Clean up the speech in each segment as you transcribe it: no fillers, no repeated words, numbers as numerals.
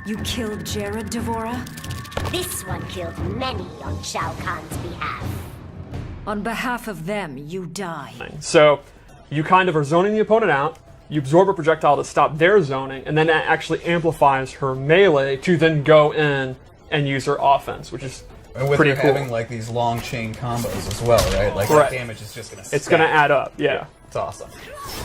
You killed Jared, VORAH? This one killed many on Shao Kahn's behalf. On behalf of them, you die. So you kind of are zoning the opponent out, you absorb a projectile to stop their zoning, and then that actually amplifies her melee to then go in and use her offense, which is and with pretty cool. Having like these long chain combos as well, right? Like Correct. that damage is just gonna It's gonna add up, yeah. It's awesome.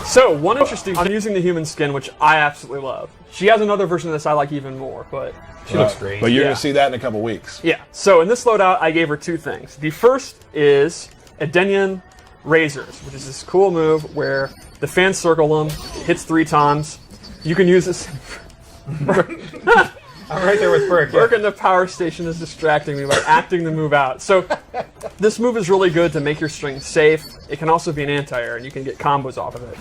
So, one interesting, I'm using the human skin, which I absolutely love. She has another version of this I like even more, but she looks great. But you're gonna see that in a couple weeks. Yeah. So in this loadout, I gave her two things. The first is Edenian Razors, which is this cool move where the fans circle them, it hits 3 times. You can use this. I'm right there with Burke. Burke in the power station is distracting me by acting the move out. So this move is really good to make your string safe. It can also be an anti-air, and you can get combos off of it.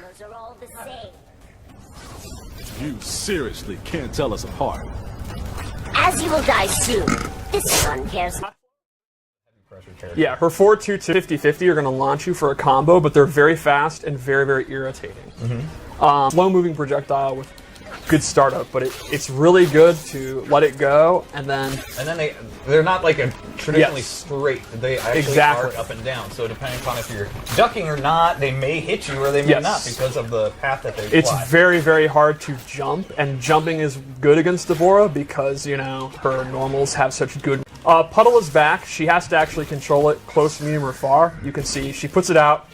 Those are all the same. You seriously can't tell us apart. As you will die soon, this one cares. Yeah, her 4-2 to 50-50 are going to launch you for a combo, but they're very fast and very, very irritating. Slow-moving projectile with good startup, but it's really good to let it go and then they're not like a traditionally straight. They actually Exactly. are up and down. So depending upon if you're ducking or not, they may hit you or they may not because of the path that they It's fly. very, very hard to jump, and jumping is good against VORAH because, you know, her normals have such good... Puddle is back. She has to actually control it close, medium, or far. You can see she puts it out.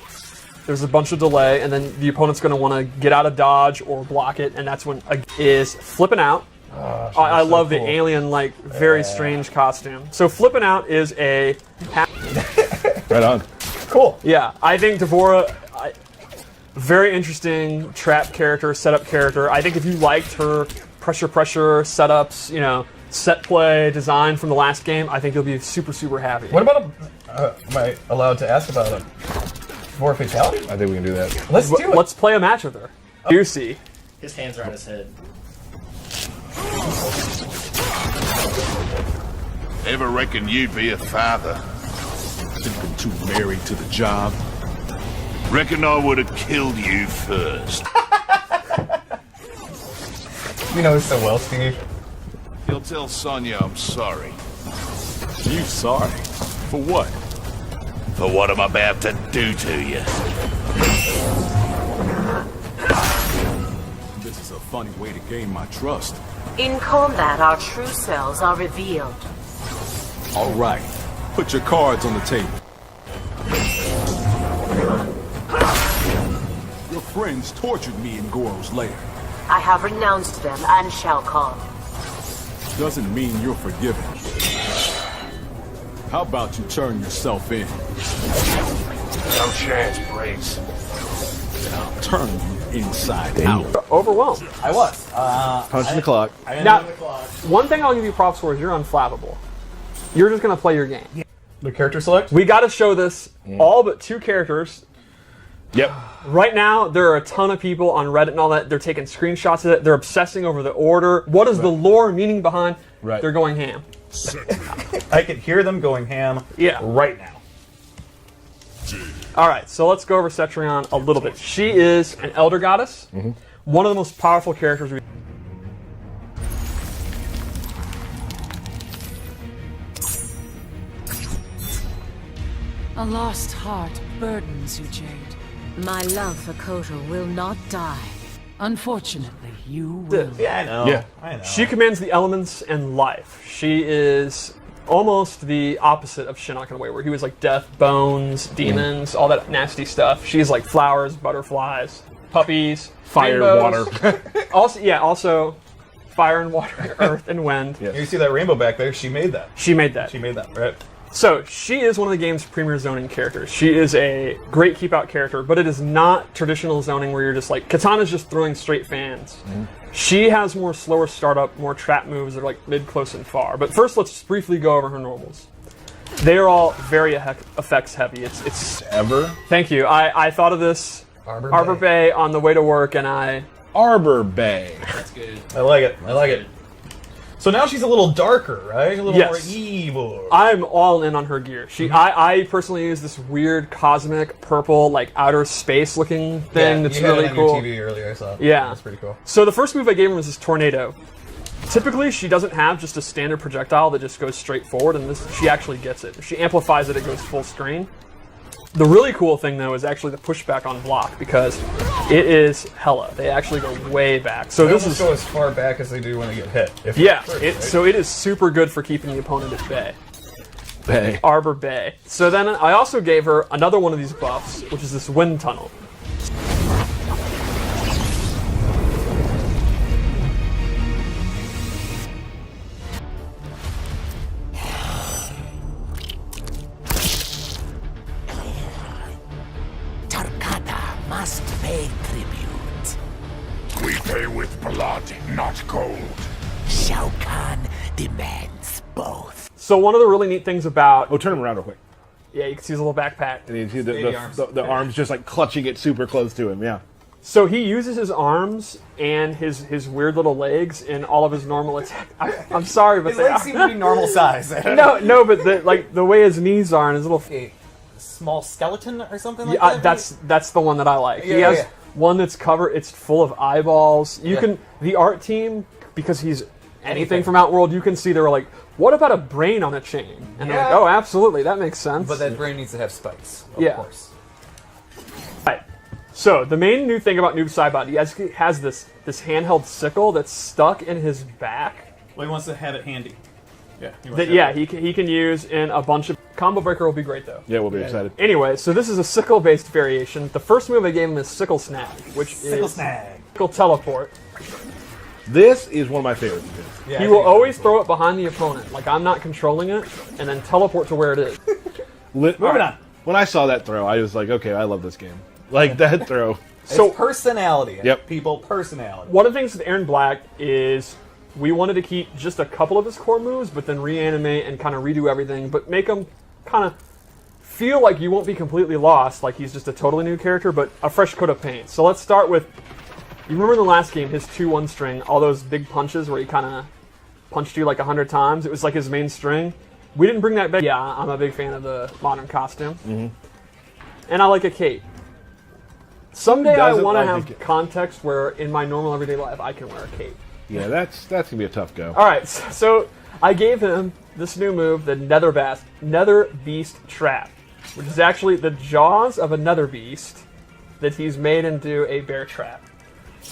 There's a bunch of delay, and then the opponent's going to want to get out of dodge or block it, and that's when is flipping out. I love the alien, like, very strange costume. So flipping out is a... Right on. Cool. Yeah, I think VORAH, very interesting trap character, setup character. I think if you liked her pressure setups, you know, set play design from the last game, I think you'll be super, super happy. What about am I allowed to ask about a VORAH fatality? I think we can do that. Let's do it. Let's play a match with her. Juicy. His hands are on his head. Ever reckon you'd be a father? Think I'm too married to the job. Reckon I would have killed you first. You know so well, Steve. You'll tell Sonya I'm sorry. You sorry? For what? For what I'm about to do to you. This is a funny way to gain my trust. In combat, our true selves are revealed. All right. Put your cards on the table. Your friends tortured me in Goro's lair. I have renounced them and shall come. Doesn't mean you're forgiven. How about you turn yourself in? No chance, Briggs. I'll turn you inside out. Overwhelmed. I was. Punching the clock. Now, one thing I'll give you props for is you're unflappable. You're just going to play your game. The character select? We got to show this all but 2 characters. Yep. Right now, there are a ton of people on Reddit and all that. They're taking screenshots of it. They're obsessing over the order. What is the lore meaning behind? Right. They're going ham. I can hear them going ham right now. All right, so let's go over CETRION a little bit. She is an elder goddess. One of the most powerful characters we... A lost heart burdens you, Jade. My love for Kotal will not die. Unfortunately, you will. Yeah, I know. Yeah. I know. She commands the elements and life. She is almost the opposite of Shinnok in a way, where he was like death, bones, demons, all that nasty stuff. She's like flowers, butterflies, puppies, Fire, rainbows. water. also fire and water, earth and wind. Yes. You see that rainbow back there? She made that. She made that. She made that, right? So, she is one of the game's premier zoning characters. She is a great keep-out character, but it is not traditional zoning where you're just like... Kitana's just throwing straight fans. She has more slower startup, more trap moves that are like mid, close, and far. But first, let's briefly go over her normals. They are all very effects heavy. It's Ever? Thank you. I thought of this Arbor Bay on the way to work, and I... Arbor Bay. That's good. I like it. I like it. So now she's a little darker, right? A little Yes. more evil. I'm all in on her gear. I personally use this weird cosmic purple, like outer space looking thing that's you had really it on cool. your TV earlier, I saw. Yeah. That's pretty cool. So the first move I gave him was this tornado. Typically, she doesn't have just a standard projectile that just goes straight forward, and this she actually gets it. If she amplifies it, it goes full screen. The really cool thing, though, is actually the pushback on block, because it is hella. They actually go way back. So They this almost is go as far back as they do when they get hit. If yeah. it's first, It, right? so it is super good for keeping the opponent at bay. Bay. Arbor Bay. So then I also gave her another one of these buffs, which is this wind tunnel. Tarkata must pay tribute. We pay with blood, not gold. Shao Kahn demands both. So one of the really neat things about Oh, turn him around real quick. yeah, you can see his little backpack. And you see Baby arms. the arms just like clutching it super close to him. Yeah. So he uses his arms and his weird little legs in all of his normal attack. I'm sorry, but His they legs are. seem to be normal size. No, but the way his knees are and his little. A small skeleton or something like Yeah, that? that's the one that I like. Yeah, he has yeah. one that's covered. It's full of eyeballs. You Yeah. can the art team, because he's anything from Outworld. You can see they were like, what about a brain on a chain? And they're like, Yeah. oh, absolutely, that makes sense. But that brain needs to have spikes, of Yeah. course. Right. So the main new thing about Noob Saibot, he has this handheld sickle that's stuck in his back. Well, he wants to have it handy. Yeah. He can use in a bunch of combo breaker. Will be great though. Yeah, we'll be excited. Anyway, so this is a sickle based variation. The first move I gave him is sickle snag, which Sickle is snag. sickle teleport. This is one of my favorites. of his. Yeah, He I will think always it's throw it behind the opponent, like I'm not controlling it, and then teleport to where it is. Moving on. When I saw that throw, I was like, okay, I love this game. Like that throw. So It's personality. Yep. People, personality. one of the things with Aaron Black is we wanted to keep just a couple of his core moves, but then reanimate and kind of redo everything, but make him kind of feel like you won't be completely lost, like he's just a totally new character, but a fresh coat of paint. So let's start with, you remember in the last game, his 2-1 string, all those big punches where he kind of punched you like 100 times. It was like his main string. We didn't bring that back. Yeah, I'm a big fan of the modern costume. Mm-hmm. And I like a cape. Someday I doesn't want to like a have cape? context where in my normal everyday life I can wear a cape. Yeah, that's gonna be a tough go. All right, so I gave him this new move, the Nether Beast Trap, which is actually the jaws of a Nether Beast that he's made into a bear trap.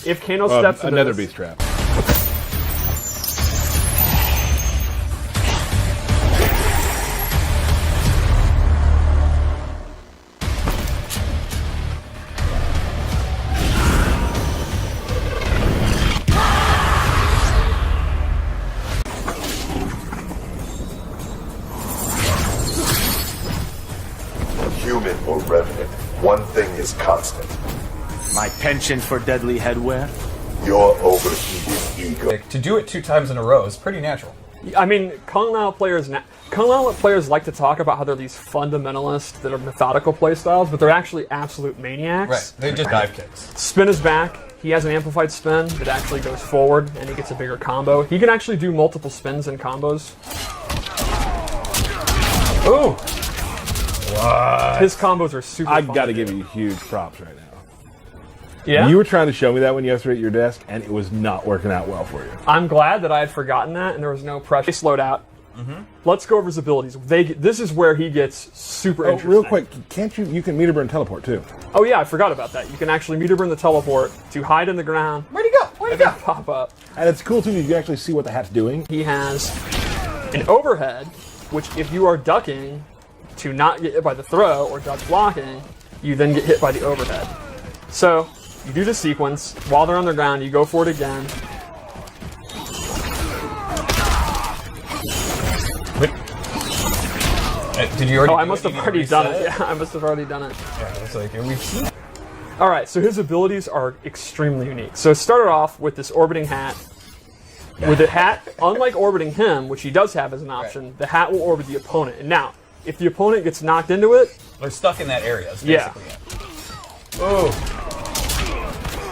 If Kano steps into Another this, beast trap. Human or revenant, one thing is constant. My penchant for deadly headwear? Your overheated ego. To do it 2 times in a row is pretty natural. I mean, Kung Lao players like to talk about how they're these fundamentalists that are methodical playstyles, but they're actually absolute maniacs. Right. They just dive kicks. Spin is back. He has an amplified spin that actually goes forward, and he gets a bigger combo. He can actually do multiple spins and combos. Ooh. His combos are super I fun got to do. give you huge props right now. Yeah? You were trying to show me that when yesterday at your desk, and it was not working out well for you. I'm glad that I had forgotten that, and there was no pressure. They slowed out. Let's go over his abilities. This is where he gets super interesting. Real quick, can't you can meter burn teleport too? Oh yeah, I forgot about that. You can actually meter burn the teleport to hide in the ground. Where'd he go? Where'd he go? Pop up. And it's cool too, you can actually see what the hat's doing. He has an overhead, which if you are ducking to not get hit by the throw or duck blocking, you then get hit by the overhead. So you do the sequence. While they're on the ground, you go for it again. Did you already Oh, I do must it? have You already reset done it. Yeah, I must have already done it. Yeah, it's like, we've seen it. All right, so his abilities are extremely unique. So it started off with this orbiting hat. With the hat, unlike orbiting him, which he does have as an option, the hat will orbit the opponent. And now, if the opponent gets knocked into it, They're stuck in that area. That's Yeah. basically it. Oh.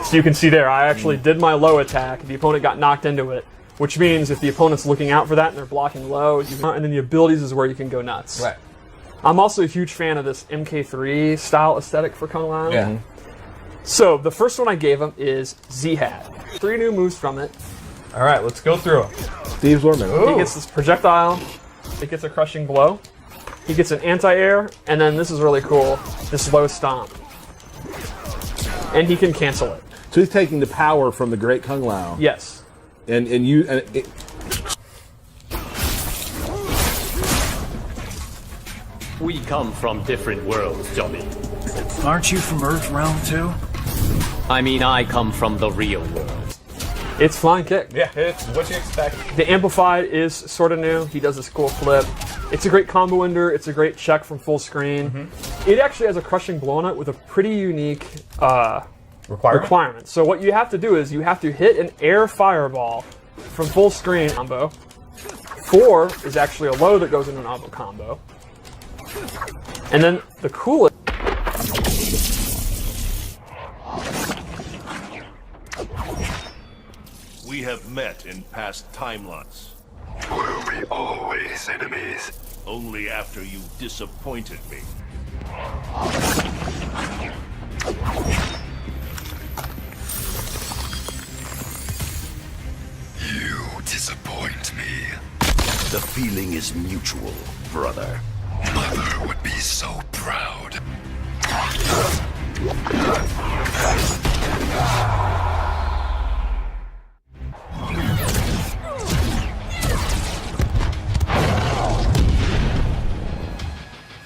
so you can see there, I actually did my low attack. The opponent got knocked into it. which means if the opponent's looking out for that and they're blocking low, and then the abilities is where you can go nuts. Right. I'm also a huge fan of this MK3 style aesthetic for Kung Lao. Yeah. So the first one I gave him is Z-Hat. 3 new moves from it. All right, let's go through them. Steve's Warman. He gets this projectile. It gets a crushing blow. He gets an anti-air, and then this is really cool, this low stomp. And he can cancel it. So he's taking the power from the Great Kung Lao. Yes. And it, We come from different worlds, Johnny. Aren't you from Earth Realm too? I mean, I come from the real world. It's flying kick. Yeah, it's what you expect. The amplified is sort of new. He does this cool flip. It's a great combo ender. It's a great check from full screen. It actually has a crushing blow on it with a pretty unique requirement. So what you have to do is you have to hit an air fireball from full screen combo. 4 is actually a low that goes into an auto combo. And then the coolest. We have met in past timelines. Were we always enemies? Only after you disappointed me. You disappoint me. The feeling is mutual, brother. Mother would be so proud.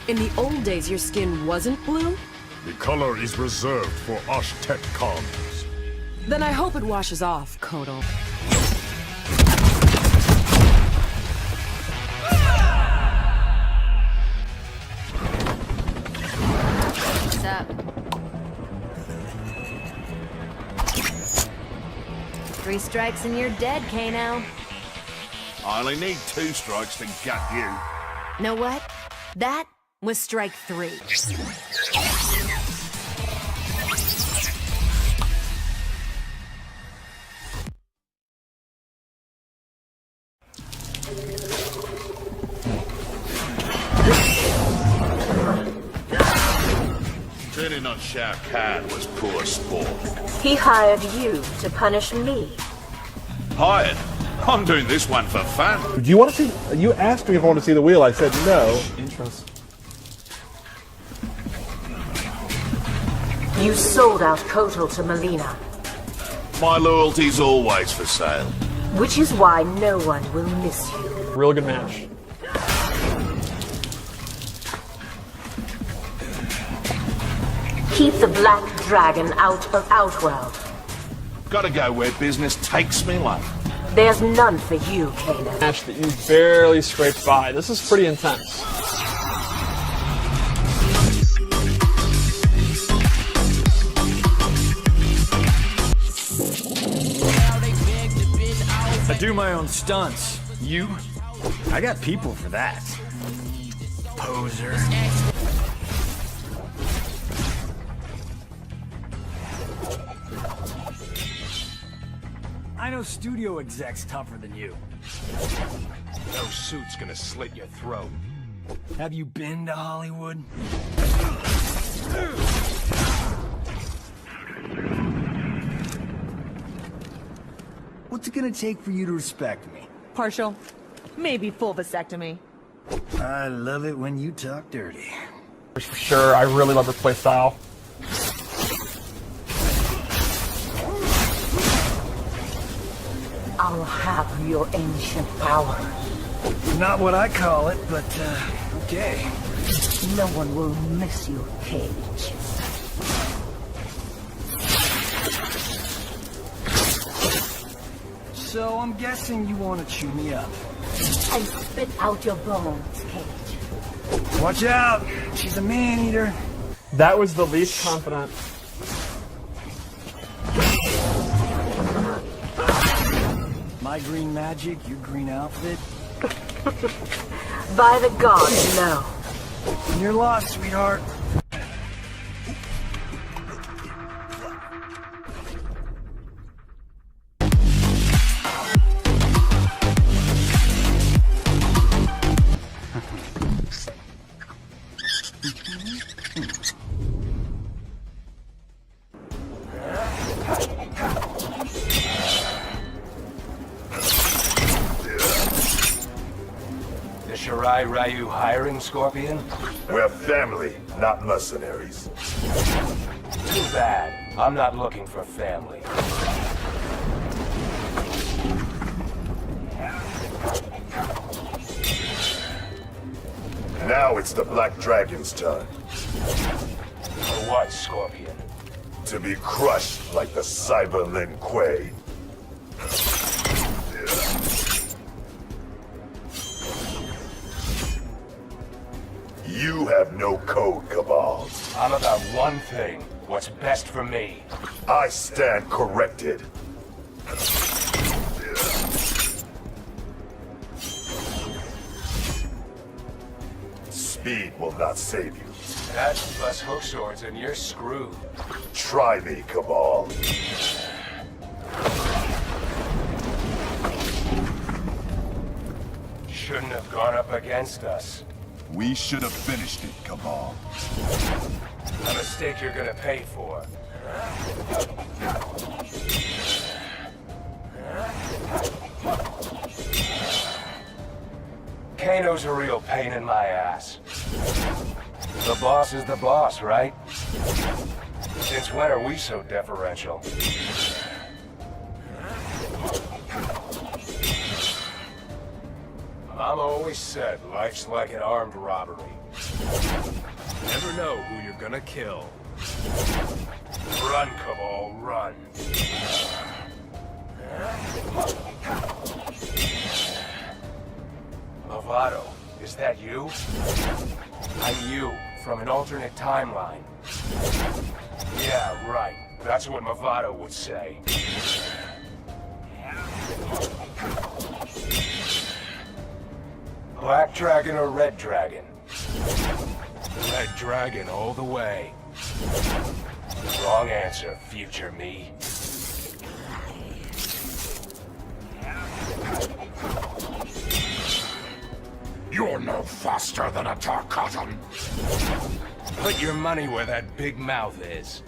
In the old days, your skin wasn't blue? The color is reserved for Ashtet Khans. Then I hope it washes off, Kotal. What's up? 3 strikes and you're dead, Kano. I only need 2 strikes to gut you. Know what? That was strike 3. Turning on Shao Kahn was poor sport. He hired you to punish me. Hired? I'm doing this one for fun. do you want to see? You asked me if I want to see the wheel. I said no. Intros. You sold out Kotal to Melina, My loyalty's always for sale. which is why no one will miss you. Real good match. Keep the Black Dragon out of Outworld. Gotta go where business takes me, love. There's none for you, Kano. Match that you barely scraped by. This is pretty intense. I do my own stunts. You? I got people for that. Poser. I know studio execs tougher than you. No suit's gonna slit your throat. Have you been to Hollywood? What's it gonna take for you to respect me? Partial. Maybe full vasectomy. I love it when you talk dirty. For sure, I really love her play style. I'll have your ancient power. Not what I call it, but, okay. No one will miss you, Cage. So I'm guessing you want to chew me up. And spit out your bones, Cage. Watch out! She's a man-eater. That was the least confident. My green magic, your green outfit. By the gods, no. You're lost, sweetheart. Shirai Ryu hiring, Scorpion? We're family, not mercenaries. Too bad. I'm not looking for family. Now it's the Black Dragon's turn. For what, Scorpion? To be crushed like the Cyber Lin Kuei. You have no code, Cabal. I'm about one thing. What's best for me. I stand corrected. Speed will not save you. That plus hook swords and you're screwed. Try me, Cabal. Shouldn't have gone up against us. We should have finished it, Cabal. A mistake you're gonna pay for. Kano's a real pain in my ass. The boss is the boss, right? Since when are we so deferential? Mama always said life's like an armed robbery. Never know who you're gonna kill. Run, Cabal, run. Lovato, is that you? I'm you, from an alternate timeline. Yeah, right. That's what Lovato would say. Black Dragon or Red Dragon? Red Dragon all the way. Wrong answer, future me. You're no faster than a Tarkatan. Put your money where that big mouth is.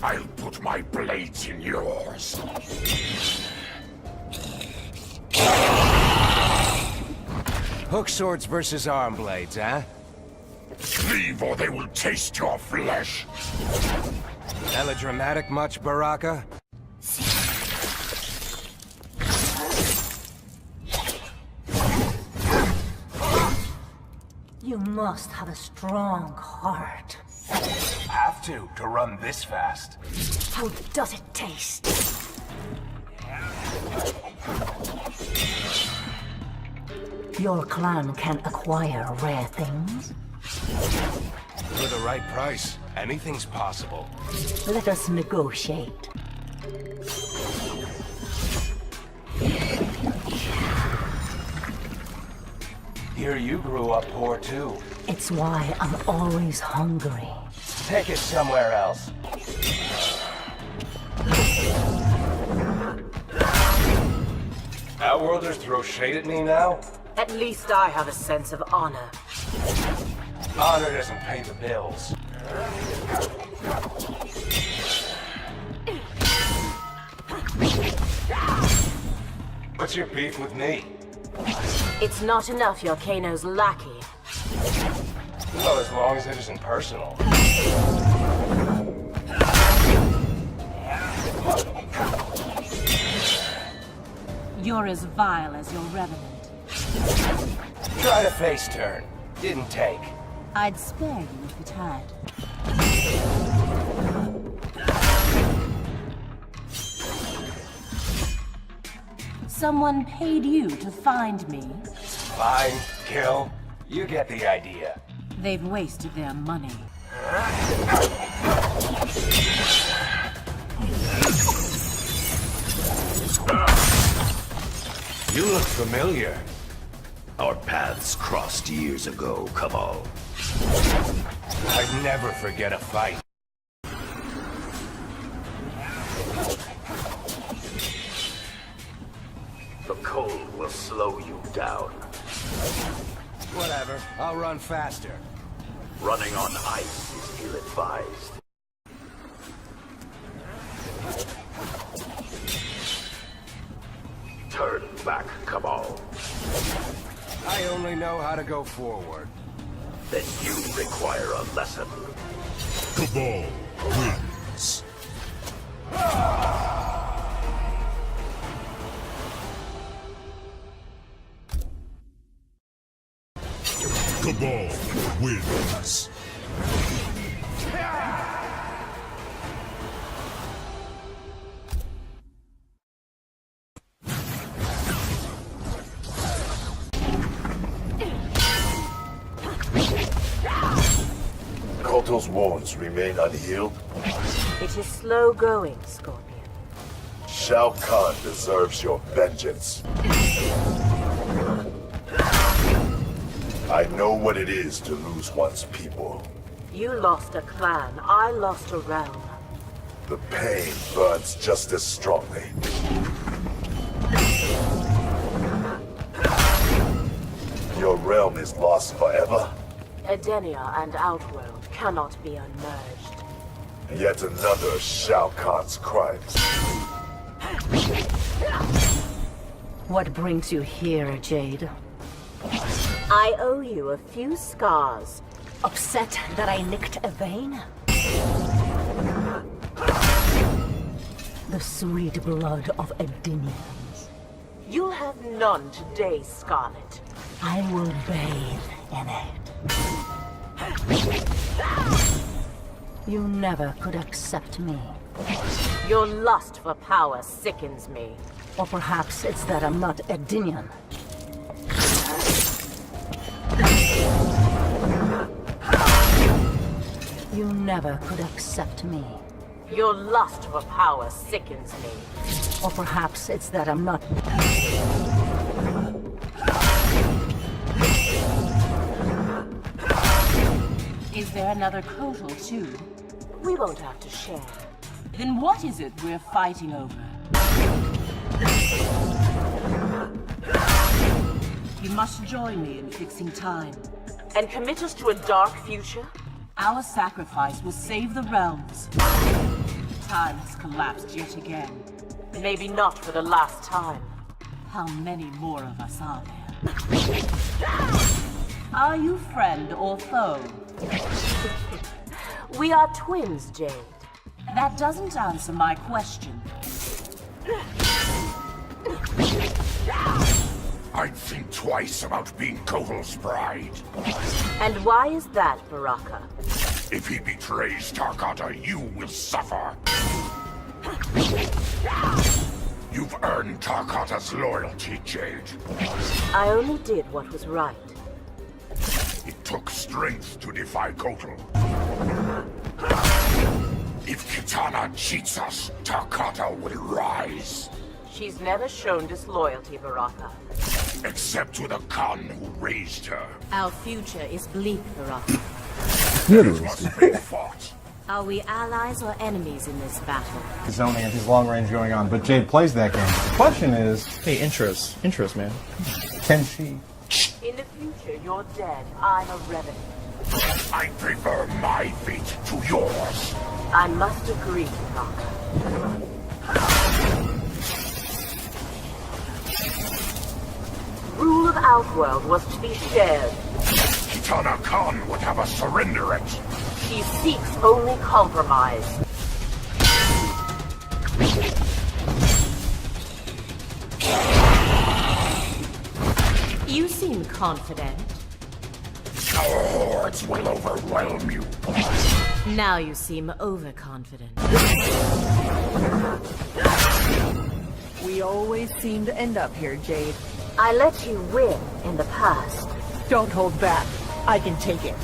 I'll put my blades in yours. Hook swords versus arm blades, huh? Leave or they will taste your flesh. Melodramatic much, Baraka? You must have a strong heart. Have to run this fast. How does it taste? Your clan can acquire rare things. For the right price, anything's possible. Let us negotiate. Hear you grew up poor too. It's why I'm always hungry. Take it somewhere else. Outworlders throw shade at me now? At least I have a sense of honor. Honor doesn't pay the bills. What's your beef with me? It's not enough you're Kano's lackey. Well, as long as it isn't personal. You're as vile as your revenant. Tried a face turn. Didn't take. I'd spare you if it had. Someone paid you to find me. Find, kill, you get the idea. They've wasted their money. You look familiar. Our paths crossed years ago, KABAL. I'd never forget a fight. The cold will slow you down. Whatever, I'll run faster. Running on ice is ill-advised. Turn back, KABAL. I only know how to go forward. Then you require a lesson. KABAL wins. KABAL wins. Koto's wounds remain unhealed. It is slow going, Scorpion. Shao Kahn deserves your vengeance. I know what it is to lose one's people. You lost a clan, I lost a realm. The pain burns just as strongly. Your realm is lost forever? Edenia and Outworld cannot be unmerged. Yet another Shao Kahn's crimes. What brings you here, Jade? I owe you a few scars. Upset that I nicked a vein? The sweet blood of Edenians. You'll have none today, Scarlet. I will bathe in it. You never could accept me. Your lust for power sickens me. Or perhaps it's that I'm not Edenian. You never could accept me. Your lust for power sickens me. Or perhaps it's that I'm not... Is there another Kotal too? We won't have to share. Then what is it we're fighting over? You must join me in fixing time. And commit us to a dark future? Our sacrifice will save the realms. Time has collapsed yet again. Maybe not for the last time. How many more of us are there? Are you friend or foe? We are twins, Jade. That doesn't answer my question. I'd think twice about being Kotal's bride. And why is that, VORAH? If he betrays Tarkata, you will suffer. You've earned Tarkata's loyalty, Jade. I only did what was right. It took strength to defy Kotal. If KITANA cheats us, Tarkata will rise. She's never shown disloyalty, VORAH. Except to the Khan who raised her. Our future is bleak, VORAH. It must be fought. Are we allies or enemies in this battle? Zoning and his long range going on, but Jade plays that game. The question is... Hey, intros, man. Can she... In the future, you're dead. I'm a revenant. I prefer my fate to yours. I must agree, VORAH. Rule of Outworld was to be shared. KITANA Khan would have us surrender it. She seeks only compromise. You seem confident. Our hordes will overwhelm you. Now you seem overconfident. We always seem to end up here, Jade. I let you win in the past. Don't hold back. I can take it.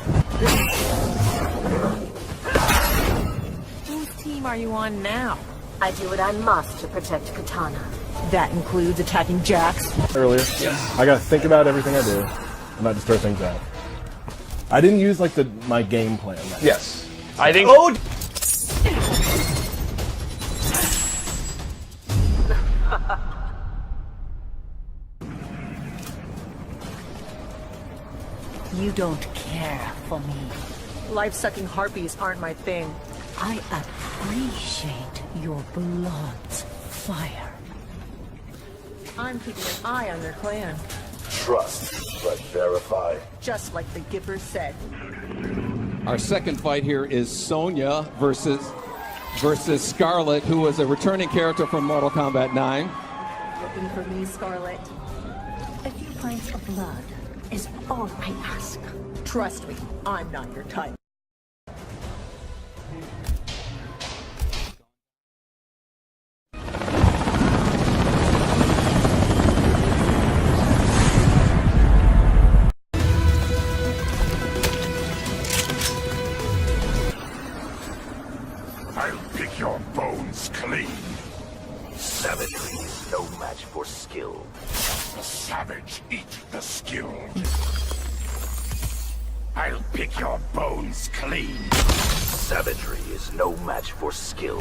Whose team are you on now? I do what I must to protect KITANA. That includes attacking Jax? Earlier. Yes. I gotta think about everything I do and not just throw things out. I didn't use like my game plan. Yes. I think... Oh! You don't care for me. Life-sucking harpies aren't my thing. I appreciate your blood's fire. I'm keeping an eye on your clan. Trust, but verify. Just like the Gipper said. Our second fight here is Sonya versus Scarlet, who was a returning character from Mortal Kombat 9. Looking for me, Scarlet? A few pints of blood is all I ask. Trust me, I'm not your type. I'll pick your bones clean. Savagery is no match for skill. The savage eat the skilled. I'll pick your bones clean. Savagery is no match for skill.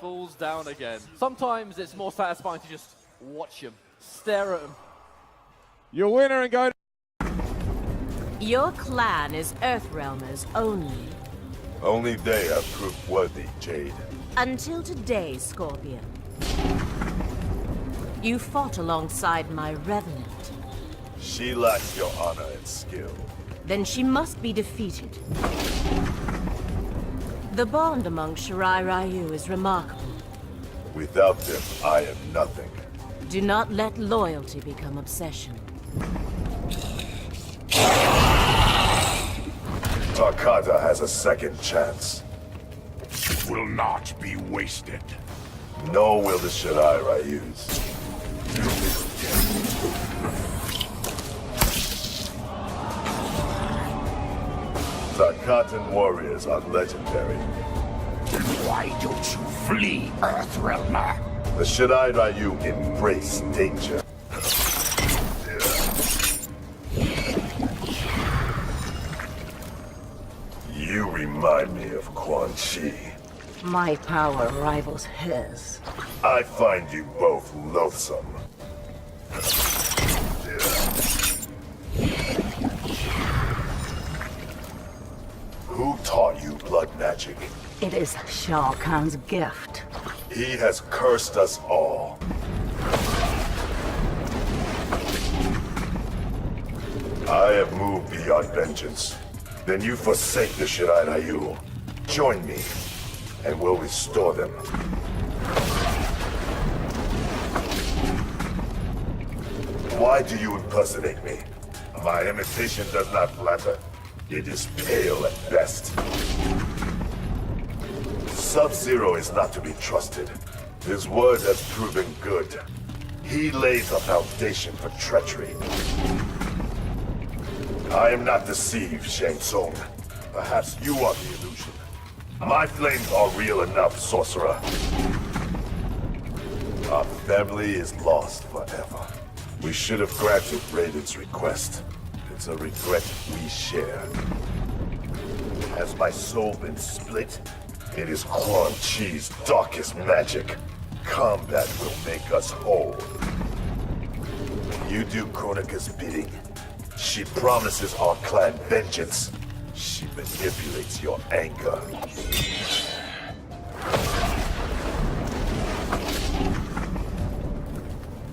Falls down again. Sometimes it's more satisfying to just watch him, stare at him. Your winner and go. Your clan is Earthrealmers only. Only they have proved worthy, Jade. Until today, Scorpion. You fought alongside my Revenant. She lacks your honor and skill. Then she must be defeated. The bond among Shirai Ryu is remarkable. Without them, I am nothing. Do not let loyalty become obsession. Takata has a second chance. It will not be wasted. Nor will the Shirai Ryus. Takatan warriors are legendary. Then why don't you flee, Earthrealmer? The Shirai Ryu embrace danger. You remind me of Quan Chi. My power rivals his. I find you both loathsome. Who taught you blood magic? It is Shao Kahn's gift. He has cursed us all. I have moved beyond vengeance. Then you forsake the Shirai Ryu. Join me, and we'll restore them. Why do you impersonate me? My imitation does not flatter. It is pale at best. Sub-Zero is not to be trusted. His word has proven good. He lays a foundation for treachery. I am not deceived, Shang Tsung. Perhaps you are the illusion. My flames are real enough, sorcerer. Our family is lost forever. We should have granted Raiden's request. It's a regret we share. Has my soul been split? It is Quan Chi's darkest magic. Combat will make us whole. You do Kronika's bidding. She promises our clan vengeance. She manipulates your anger.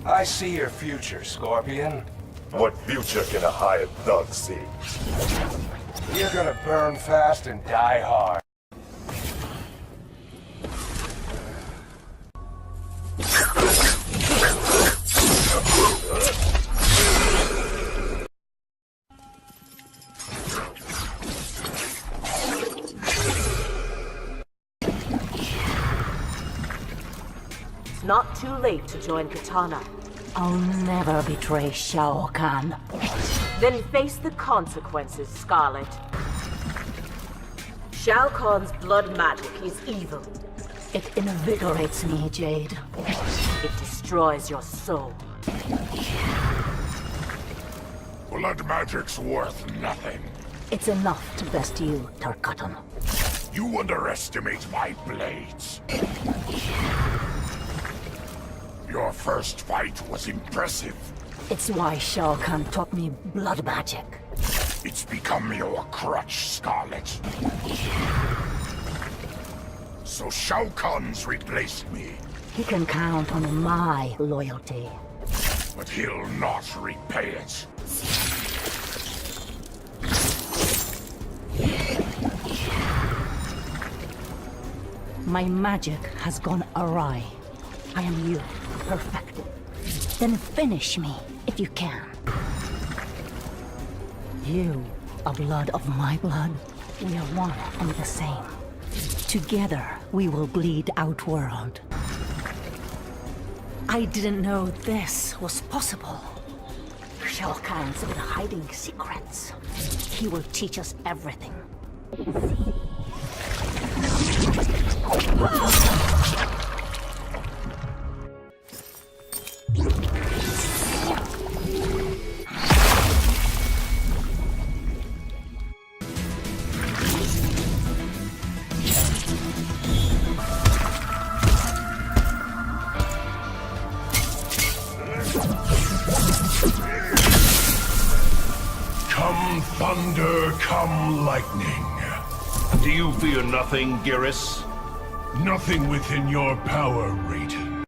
I see your future, Scorpion. What future can a hired thug see? You're gonna burn fast and die hard. It's not too late to join Kitana. I'll never betray Shao Kahn. Then face the consequences, Scarlet. Shao Kahn's blood magic is evil. It invigorates me, Jade. It destroys your soul. Blood magic's worth nothing. It's enough to best you, Tarkatan. You underestimate my blades. Your first fight was impressive. It's why Shao Kahn taught me blood magic. It's become your crutch, Scarlet. So Shao Kahn's replaced me, He can count on my loyalty. but he'll not repay it. My magic has gone awry. I am you, perfected. Then finish me, if you can. You, a blood of my blood, we are one and the same. Together, we will bleed outworld. I didn't know this was possible. Shao Kahn's been hiding secrets. He will teach us everything. Come thunder, come lightning. Do you fear nothing, Geras? Nothing within your power, Raiden.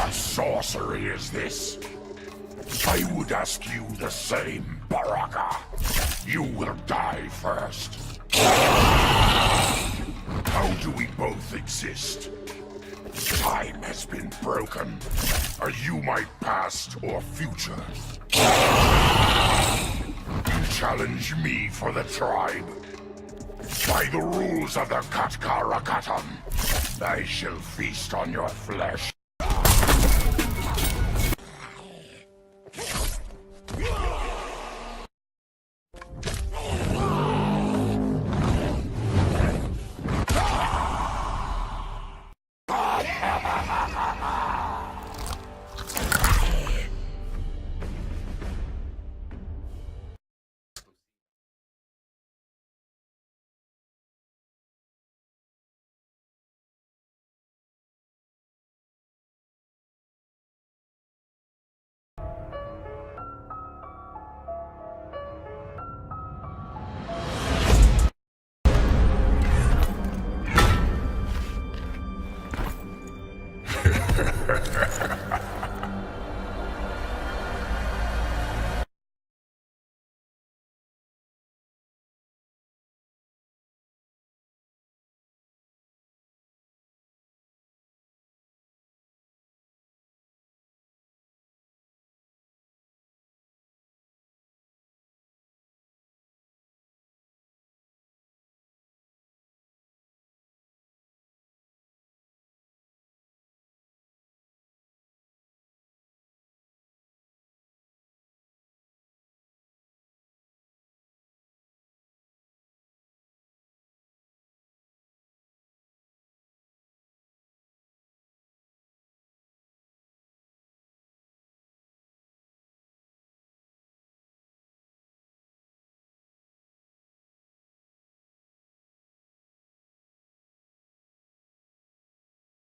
What sorcery is this? I would ask you the same, Baraka. You will die first. How do we both exist? Time has been broken. Are you my past or future? You challenge me for the tribe. By the rules of the Katkarakatan, I shall feast on your flesh.